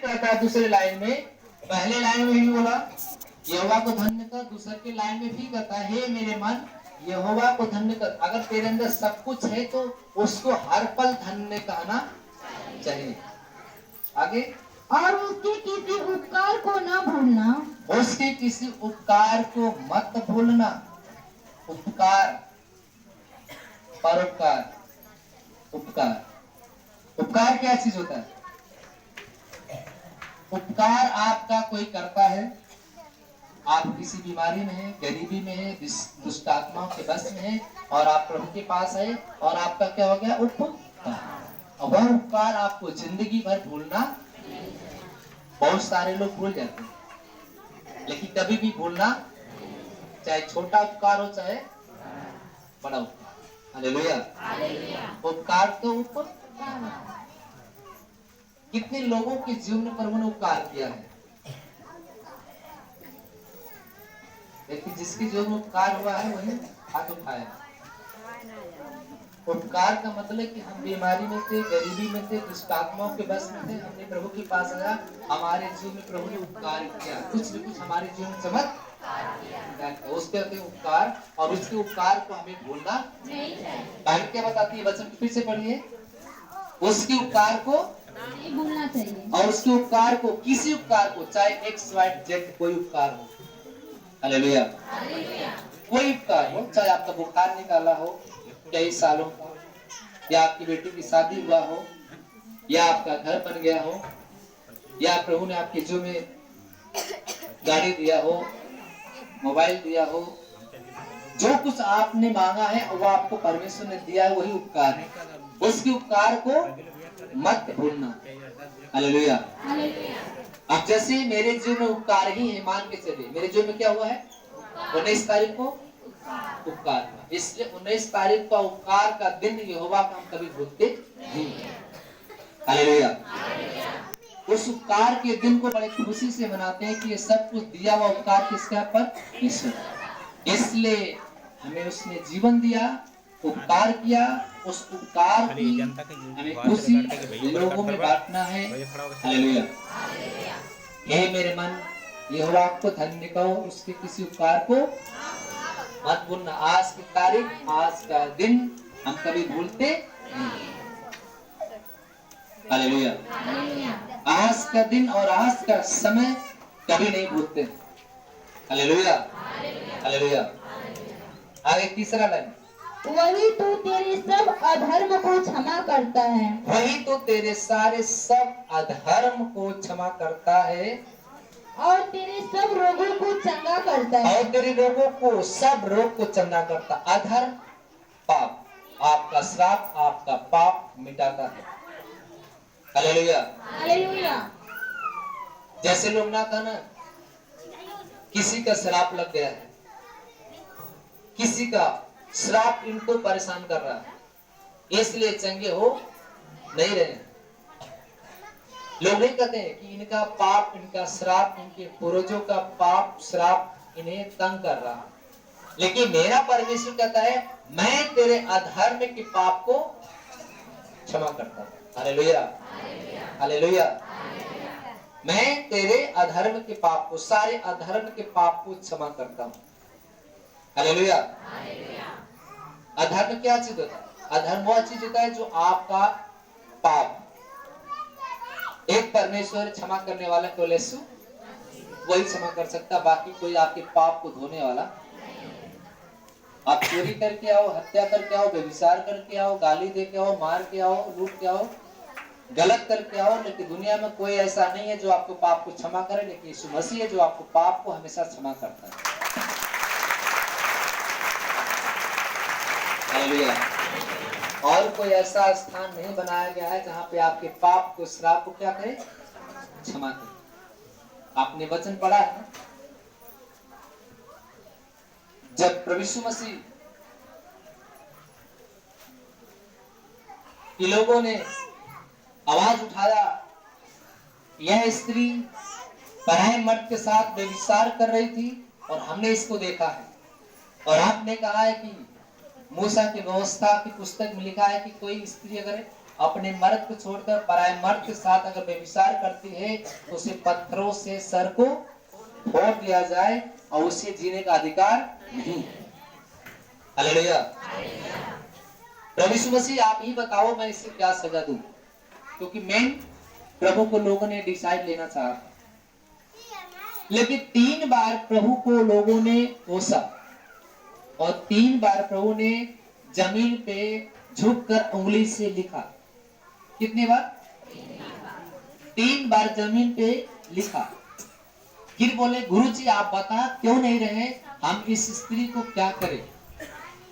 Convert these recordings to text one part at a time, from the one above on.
कहता है दूसरे लाइन में, पहले लाइन में भी बोला यहोवा को धन्य कर, दूसरे के लाइन में भी कहता है हे मेरे मन यहोवा को धन्य कर। अगर तेरे अंदर सब कुछ है तो उसको हर पल धन्य कहना चाहिए। आगे, और उसके किसी उपकार को न भूलना, उसके किसी उपकार को मत भूलना। उपकार, परोपकार, उपकार। उपकार क्या चीज होता है? उपकार आपका कोई करता है, आप किसी बीमारी में है, गरीबी में है, दुष्ट आत्माओं के बस में है और आप प्रभु के पास है और आपका क्या हो गया? उपकार। और वह उपकार आपको जिंदगी भर भूलना, बहुत सारे लोग भूल जाते हैं, लेकिन कभी भी भूलना, चाहे छोटा उपकार हो चाहे बड़ा उपकार। हालेलुया। उपकार तो ऊपर। कितने लोगों के जीवन में प्रभु ने उपकार किया है, लेकिन जिसके जीवन में उपकार हुआ है वही हाथ उठाया। उपकार का मतलब कि हम बीमारी में थे, गरीबी में थे, दुष्ट आत्माओं के बस में थे, हमने प्रभु के पास आया, हमारे जीवन में प्रभु ने उपकार किया, कुछ न कुछ हमारे जीवन में चमत्कार, उसके उपकार, और उसके उपकार को हमें भूलना नहीं चाहिए। बाइबल क्या बताती है? वचन फिर से पढ़िए। उसके उपकार को नहीं भूलना चाहिए, और उसके उपकार को, किसी उपकार को, चाहे एक्स वाई जेड कोई उपकार हो, हालेलुया, कोई उपकार हो, चाहे आपका बुखार निकाला हो कई सालों का, या आपकी बेटी की शादी हुआ हो, या आपका घर बन गया हो, या प्रभु ने आपके जीवन में गाड़ी दिया हो, मोबाइल दिया हो, जो कुछ आपने मांगा है वो आपको परमेश्वर ने दिया है, वही उपकार है। उसके उपकार को मत भूलना। हालेलुया। अब जैसे मेरे जीवन में उपकार ही है, मान के चलिए मेरे जीवन में क्या हुआ है? 19 तारीख को उपकार हुआ, इसलिए 19 तारीख का उपकार का दिन यहोवा का हम कभी भूलते नहीं। हालेलुया। उस उपकार के दिन को बड़े खुशी से मनाते हैं कि ये सब कुछ दिया हुआ उपकार किसका? पर ईश्वर। इसलिए हमें उसने जीवन दिया, उपकार किया, उस उपकार की हमें खुशी लोगों में बांटना है। हालेलुया। हे मेरे मन यहोवा को धन्य कहो, उसके किसी उपकार को मत भूलना। आज की तारीख, आज का दिन हम कभी भूलते नहीं। हालेलुया। आज का दिन और आज का समय कभी नहीं भूलते। हालेलुया। हालेलुया। आगे तीसरा लाइन, वही तो तेरे सब अधर्म को क्षमा करता है, वही तो तेरे सारे सब अधर्म को क्षमा करता है, और तेरे सब रोगों को चंगा करता है, और तेरे रोगों को, सब रोग को चंगा करता। अधर्म पाप, आपका श्राप, आपका पाप मिटाता है। हालेलुया। हालेलुया। जैसे लोग ना कहना, किसी का श्राप लग गया है, किसी का श्राप इनको परेशान कर रहा है, इसलिए चंगे हो नहीं रहे। लोग नहीं कहते हैं कि इनका पाप, इनका श्राप, इनके पूर्वजों का पाप श्राप इन्हें तंग कर रहा है, लेकिन मेरा परमेश्वर कहता है मैं तेरे अधर्म के पाप को क्षमा करता हूं। हालेलुया। हालेलुया। मैं तेरे अधर्म के पाप को, सारे अधर्म के पाप को क्षमा करता हूं। हालेलुया। अधर्म क्या चीज होता है? अधर्म वह चीज होता है जो आपका पाप, एक परमेश्वर क्षमा करने वाला केवल यीशु वही क्षमा कर सकता, बाकी कोई आपके पाप को धोने वाला। आप चोरी करके आओ, हत्या करके आओ, व्यभिचार करके आओ, गाली दे के आओ, मार के आओ, लूट के आओ, गलत करके आओ, लेकिन दुनिया में कोई ऐसा नहीं है जो आपको पाप को क्षमा करे, लेकिन यीशु मसीह है जो आपको पाप को हमेशा क्षमा करता है। हालेलुया। और कोई ऐसा स्थान नहीं बनाया गया है जहां पे आपके पाप को, श्राप को क्या करे? क्षमा करे। आपने वचन पढ़ा है ना, जब प्रभु यीशु मसीह के लोगों ने आवाज उठाया, यह स्त्री पराये मर्द के साथ व्यभिचार कर रही थी और हमने इसको देखा है, और आपने कहा है कि मूसा की व्यवस्था की पुस्तक में लिखा है कि कोई स्त्री अगर अपने मर्द को छोड़कर पराये मर्द के साथ अगर व्यभिचार करती है तो उसे पत्थरों से सर को फोड़ दिया जाए और उसे जीने का अधिकार नहीं। हालेलुया। प्रभु यीशु मसीह आप ही बताओ मैं इससे क्या सजा दूं, क्योंकि मैं प्रभु को लोगों ने डिसाइड लेना चाहा, लेकिन 3 बार प्रभु को लोगों ने कोसा और 3 बार प्रभु ने जमीन पे झुककर उंगली से लिखा। कितनी बार? 3 बार जमीन पे लिखा। फिर बोले गुरुजी आप बता क्यों नहीं रहे, हम इस स्त्री को क्या करें,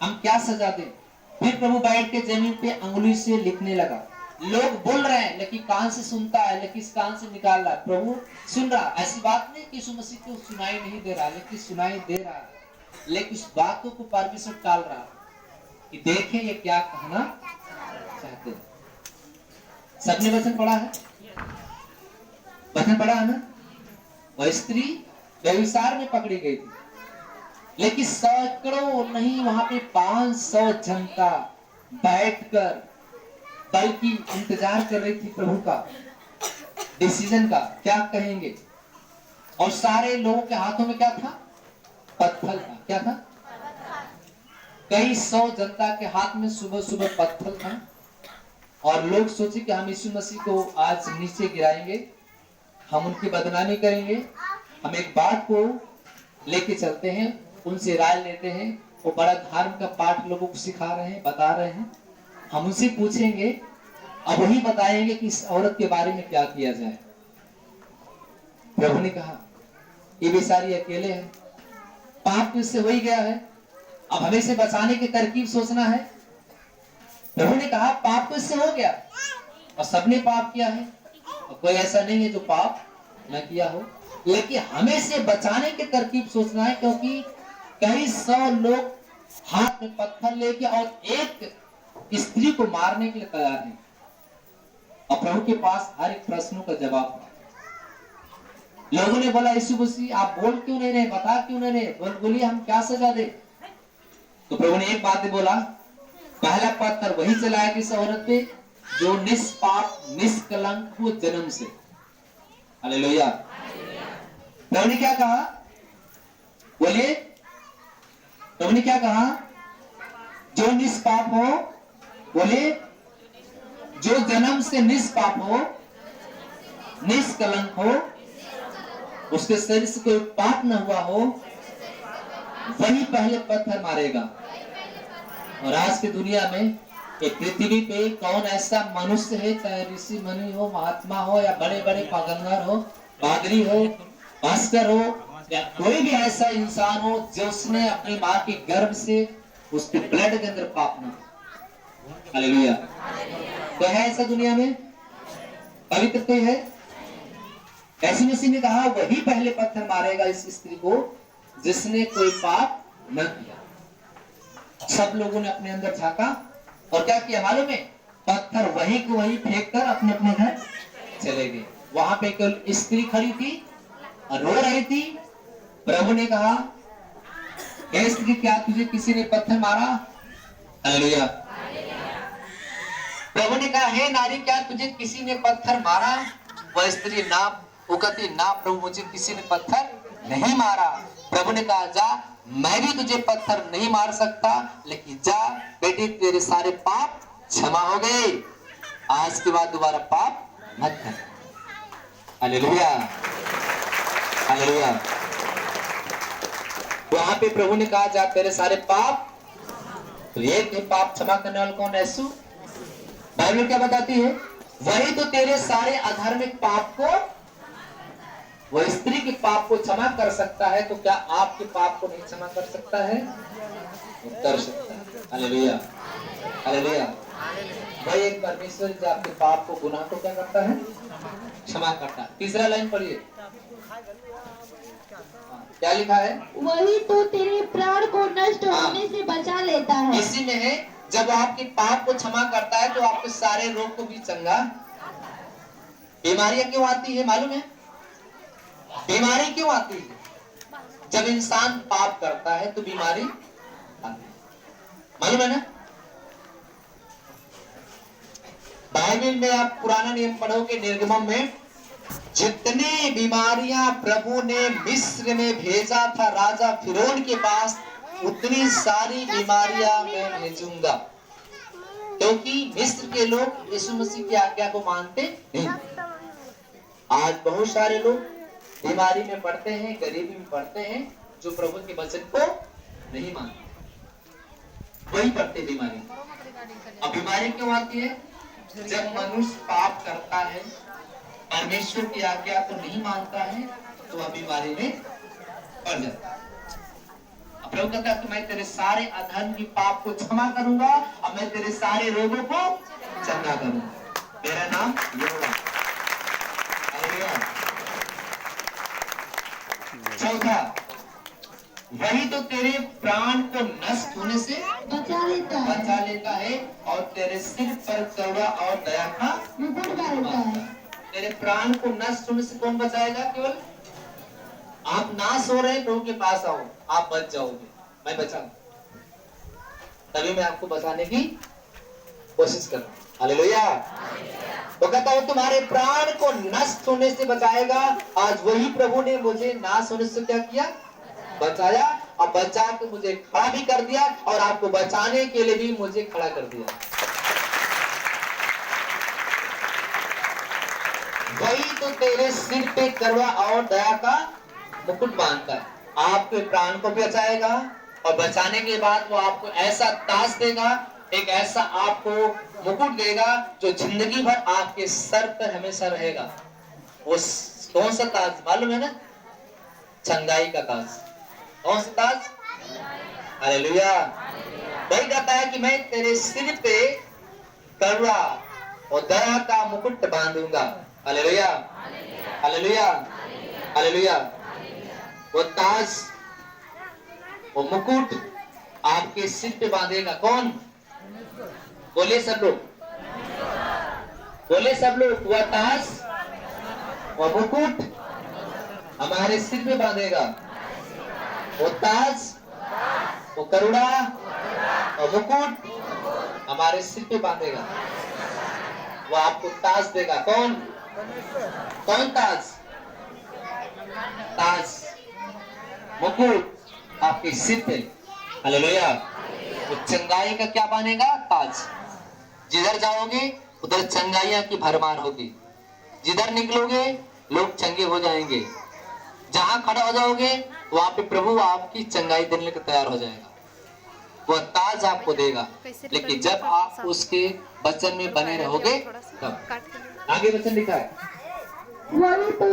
हम क्या सजा दें। फिर प्रभु बैठ के जमीन पे उंगली से लिखने लगा। लोग बोल रहे हैं लेकिन कान से सुनता है, लेकिन इस कान से निकाल रहा है। प्रभु सुन रहा, ऐसी बात नहीं कि यीशु मसीह को सुनाई नहीं दे रहा, लेकिन सुनाई दे रहा है, लेकिन उस बातों को परमेश्वर टाल रहा कि देखे ये क्या कहना चाहते हैं। सबने वचन पढ़ा है, वचन पढ़ा है ना। वह स्त्री व्यभिचार में पकड़ी गई थी, लेकिन सैकड़ों नहीं वहां पे 500 जनता बैठकर बल्कि इंतजार कर रही थी प्रभु का डिसीजन का, क्या कहेंगे। और सारे लोगों के हाथों में क्या था? पत्थर था। क्या था? कई 100 जनता के हाथ में सुबह सुबह पत्थर था। और लोग सोचे कि हम यीशु मसीह को आज नीचे गिराएंगे, हम उनकी बदनामी करेंगे, हम एक बात को लेके चलते हैं, उनसे राय लेते हैं, वो बड़ा धर्म का पाठ लोगों को सिखा रहे हैं, बता रहे हैं, हम उनसे पूछेंगे, अब वही बताएंगे कि इस औरत के बारे में क्या किया जाए। प्रभु ने कहा ये बेचारी अकेले है, पाप तो इससे हो ही गया है, अब हमें इसे बचाने की तरकीब सोचना है। प्रभु ने कहा पाप तो इससे हो गया और सबने पाप किया है, और कोई ऐसा नहीं है जो पाप न किया हो, लेकिन हमें इसे बचाने की तरकीब सोचना है, क्योंकि कई 100 लोग हाथ में पत्थर लेके और एक स्त्री को मारने के लिए तैयार है। और प्रभु के पास हर एक प्रश्नों का जवाब था। लोगों ने बोला यीशु मसीह आप बोल क्यों नहीं रहे, बता क्यों नहीं रहे, बोलिए हम क्या सजा दे। तो प्रभु ने एक बात बोला, पहला पत्थर वही चलाया किस औरत पे जो निष्पाप निष्कलंक हो जन्म से। हालेलुया। प्रभु ने क्या कहा, बोलिए, प्रभु ने क्या कहा, जो निष्पाप हो, बोलिए, जो जन्म से निष्पाप हो, निष्कलंक हो, उसके शरीर से कोई पाप न हुआ हो, वही पहले पत्थर मारेगा। और आज की दुनिया में एक पृथ्वी पे कौन ऐसा मनुष्य है, चाहे ऋषि मुनि हो, महात्मा हो, या बड़े बड़े पागंबर हो, पादरी हो, पास्टर हो, या कोई भी ऐसा इंसान हो जो उसने अपनी माँ के गर्भ से उसके ब्लड के अंदर पाप न। हालेलुया। तो है ऐसा दुनिया में पवित्र कोई है? ऐसी मसीह ने कहा वही पहले पत्थर मारेगा इस स्त्री को जिसने कोई पाप न किया। सब लोगों ने अपने अंदर झांका और क्या किया मालूम है, पत्थर वही को वही फेंक कर अपने अपने घर चले गए। वहां पे केवल स्त्री खड़ी थी और रो रही थी। प्रभु ने कहा हे स्त्री क्या तुझे किसी ने पत्थर मारा? हालेलुया। प्रभु ने कहा हे नारी क्या तुझे किसी ने पत्थर मारा? वह स्त्री ना, वो कहती ना प्रभु मुझे किसी ने पत्थर नहीं मारा। प्रभु ने कहा जा मैं भी तुझे पत्थर नहीं मार सकता, लेकिन जा बेटी तेरे सारे पाप क्षमा हो गए, आज के बाद दोबारा पाप मत कर। Hallelujah, hallelujah. वहां पे प्रभु ने कहा जा तेरे सारे पाप, तो एक पाप क्षमा करने वाला कौन है? यीशु। बाइबल क्या बताती है? वही तो तेरे सारे अधार्मिक पाप को, वह स्त्री के पाप को क्षमा कर सकता है, तो क्या आपके पाप को नहीं क्षमा कर सकता है? कर सकता है। Hallelujah, hallelujah. भाई एक परमेश्वर जो आपके पाप को, गुनाह को क्या करता है? क्षमा करता है। तीसरा लाइन पढ़िए, क्या लिखा है? वही तो तेरे प्राण को नष्ट होने से बचा लेता है। इसी में है जब आपके पाप को क्षमा करता है तो आपके सारे रोग को भी चंगा। बीमारियां क्यों आती है मालूम है? बीमारी क्यों आती है? जब इंसान पाप करता है तो बीमारी आती है, मालूम है ना? बाइबल में आप पुराना नियम पढ़ोगे निर्गमन में, जितनी बीमारियां प्रभु ने मिस्र में भेजा था राजा फिरौन के पास, उतनी सारी बीमारियां मैं भेजूंगा, क्योंकि मिस्र के लोग यीशु मसीह की आज्ञा को मानते नहीं। आज बहुत सारे लोग बीमारी में पड़ते हैं, गरीबी में पड़ते हैं, जो प्रभु के वचन को नहीं मानते, वही पड़ते बीमारी। अब बीमारी क्यों आती है? जब मनुष्य पाप करता है, परमेश्वर की आज्ञा को नहीं मानता है, तो वह बीमारी में पड़ जाता है। अब प्रभु कहता है कि मैं तेरे सारे अधर्म की पाप को क्षमा करूंगा और मैं तेरे सारे रोगों को चंगा करूंगा। मेरा नाम यहोवा। हालेलुया। चौथा, वही तो तेरे प्राण को नष्ट होने से बचा लेता है और तेरे सिर पर करुणा और दया का मुकुट डालता है। तेरे प्राण को नष्ट होने से कौन बचाएगा? केवल आप नाश हो रहे हैं, प्रभु के पास आओ, आप बच जाओगे, मैं बचाऊं। तभी मैं आपको बचाने की कोशिश कर रहा हूं। हालेलुया। तो कहता हूं तुम्हारे प्राण को नष्ट होने से बचाएगा। आज वही प्रभु ने मुझे नाश होने से क्या किया? बचाया, और बचा के मुझे खड़ा भी कर दिया, और आपको बचाने के लिए भी मुझे खड़ा कर दिया। वही तो तेरे सिर पे करुणा और दया का मुकुट बांधता है। आपके प्राण को बचाएगा, और बचाने के बाद वो आपको ऐसा ताज देगा, एक ऐसा आपको मुकुट देगा जो जिंदगी भर आपके सर पर हमेशा रहेगा। वो कौन सा ताज मालूम है ना? चंगाई का ताज। कौन सा ताज? हालेलुया। वही कहता है कि मैं तेरे सिर पे करुणा और दया का मुकुट बांधूंगा। Hallelujah, hallelujah, hallelujah. वो ताज, वो मुकुट आपके सिर पे बांधेगा। कौन? बोले सब लोग, बोले सब लोग। वह ताज, वह मुकुट हमारे सिर पे बांधेगा। वो ताज, वो करुणा और मुकुट हमारे सिर पे बांधेगा। वो आपको ताज देगा। कौन? कौन ताज? ताज, मुकुट आपके सिर पे। हालेलुया। वो चंगाई का क्या बनेगा? ताज। जिधर जाओगे उधर चंगाइयां की भरमार होगी। जिधर निकलोगे लोग चंगे हो जाएंगे। जहां खड़ा हो जाओगे वहां पे प्रभु आपकी चंगाई देने को तैयार हो जाएगा। वह ताज आपको देगा, लेकिन जब आप उसके वचन में बने रहोगे तब। आगे वचन लिखा है, वही तो